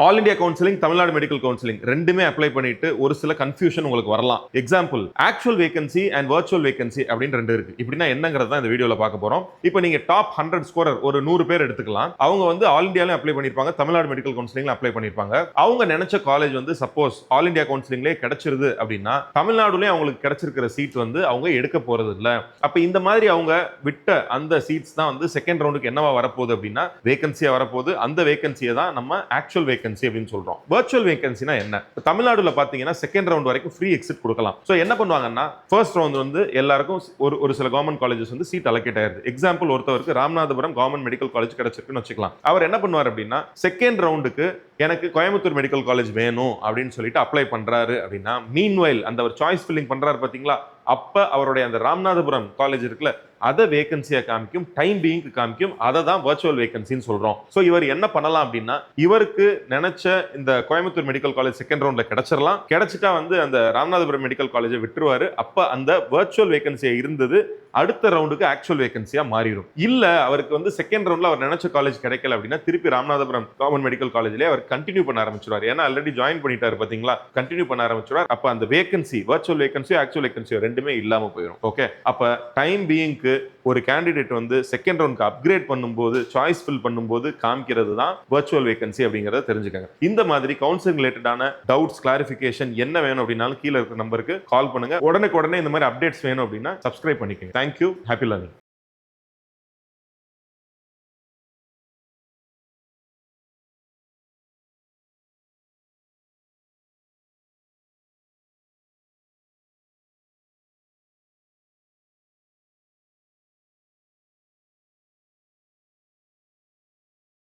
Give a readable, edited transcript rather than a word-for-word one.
All India counselling, Tamil Nadu medical counselling ரெண்டுமே apply பண்ணிட்டு ஒரு சில கன்ஃபியூஷன் உங்களுக்கு வரலாம். Example, actual vacancy and virtual vacancy அப்படின்னு ரெண்டு இருக்கு. இப்படின்னா என்னங்கிறது தான் இந்த வீடியோல பார்க்க போறோம். இப்போ நீங்க டாப் 100 ஸ்கோரர் ஒரு 100 பேர் எடுத்துக்கலாம். அவங்க வந்து ஆல் இந்தியால அப்ளை பண்ணிருப்பாங்க, தமிழ்நாடு மெடிக்கல் கவுன்சிலிங்ல அப்ளை பண்ணிருப்பாங்க. அவங்க நினைச்ச காலேஜ் வந்து சப்போஸ் ஆல் இந்தியா கவுன்சிலிங்லேயே கிடைச்சிருது அப்படின்னா தமிழ்நாடுலயே அவங்களுக்கு கிடைச்சிருக்கிற சீட் வந்து அவங்க எடுக்க போறது இல்ல. அப்ப இந்த மாதிரி அவங்க விட்ட அந்த சீட்ஸ் தான் வந்து செகண்ட் ரவுண்டுக்கு என்னவா வரப்போகுது அப்படின்னா வேகன்சியா வரப்போகுது. அந்த வேகன்சியை தான் நம்ம ஆக்சுவல் வேகன்சி அப்படின்னு சொல்றோம். வர்ச்சுவல் வேகன்சினா என்ன? தமிழ்நாடுல பாத்தீங்கன்னா செகண்ட் ரவுண்ட் வரைக்கும் ஃப்ரீ எக்ஸிட் கொடுக்கலாம். சோ என்ன பண்ணுவாங்கன்னா ஃபர்ஸ்ட் ரவுண்ட் வந்து எல்லாருக்கும் ஒரு சில கவர்மெண்ட் காலேஜஸ் வந்து சீட் அலோகேட் ஆயிருது. எக்ஸாம்பிள், ஒருத்தவருக்கு ராமநாதபுரம் கவர்மெண்ட் மெடிக்கல் காலேஜ் கிடைச்சிருக்குன்னு வச்சுக்கலாம். அவர் என்ன பண்ணுவார் அப்படின்னா செகண்ட் ரவுண்டுக்கு எனக்கு கோயம்புத்தூர் மெடிக்கல் காலேஜ் வேணும் அப்படின்னு சொல்லிட்டு அப்ளை பண்றாரு அப்படின்னா மீன்வைல் அந்த ஒரு சாய்ஸ் ஃபில்லிங் பண்றாரு பாத்தீங்களா, அப்ப அவருடைய அந்த ராமநாதபுரம் காலேஜ் இருக்குல்ல அதை வேகன்சியா காமிக்கும், டைம் பீயிங் காமிக்கும். அதை தான் வர்ச்சுவல் வேகன்சின்னு சொல்றோம். சோ இவர் என்ன பண்ணலாம் அப்படின்னா இவருக்கு நினைச்ச இந்த கோயம்புத்தூர் மெடிக்கல் காலேஜ் செகண்ட் ரவுண்ட்ல கிடைச்சிடலாம். கிடைச்சிட்டா வந்து அந்த ராமநாதபுரம் மெடிக்கல் காலேஜை விட்டுருவாரு. அப்ப அந்த வர்ச்சுவல் வேகன்சியா இருந்தது அடுத்த ரவுண்டுக்கு ஆக்சுவல் வேகன்சியா மாறிடும். இல்ல அவருக்கு வந்து செகண்ட் ரவுண்ட்ல அவர் நினைச்ச காலேஜ் கிடைக்கல அப்படின்னா திருப்பி ராமநாதபுரம் கவர்மெண்ட் மெடிக்கல் காலேஜ்லயே அவர் கண்டினியூ பண்ண ஆரம்பிச்சிருவார். ஏன்னா ஆல்ரெடி ஜாயின் பண்ணிட்டாரு பாத்தீங்களா, கண்டினியூ பண்ண ஆரம்பிச்சிருவார். அப்ப அந்த வேகன்சி வர்ச்சுவல் வேகன்சியோ ஆக்சுவல் வேகன்சியோ ரெண்டுமே இல்லாம போயிடும். ஓகே, அப்ப டைம் பீயிங்க்கு ஒரு கேண்டிடேட் வந்து செகண்ட் ரவுண்டுக்கு அப்கிரேட் பண்ணும்போது சாய்ஸ் ஃபில் பண்ணும்போது காமிக்கிறது தான் வர்ச்சுவல் வேகன்சி அப்படிங்கறத தெரிஞ்சுக்கங்க. இந்த மாதிரி கவுன்சிலிங் ரிலேட்டடான டவுட்ஸ், கிளாரிஃபிகேஷன் என்ன வேணும் அப்படின்னாலும் கீழே இருக்கிற நம்பருக்கு கால் பண்ணுங்க. உடனே இந்த மாதிரி அப்டேட்ஸ் வேணும் அப்படின்னா சப்ஸ்கிரைப் பண்ணிக்கங்க. தேங்க்யூ. Happy learning.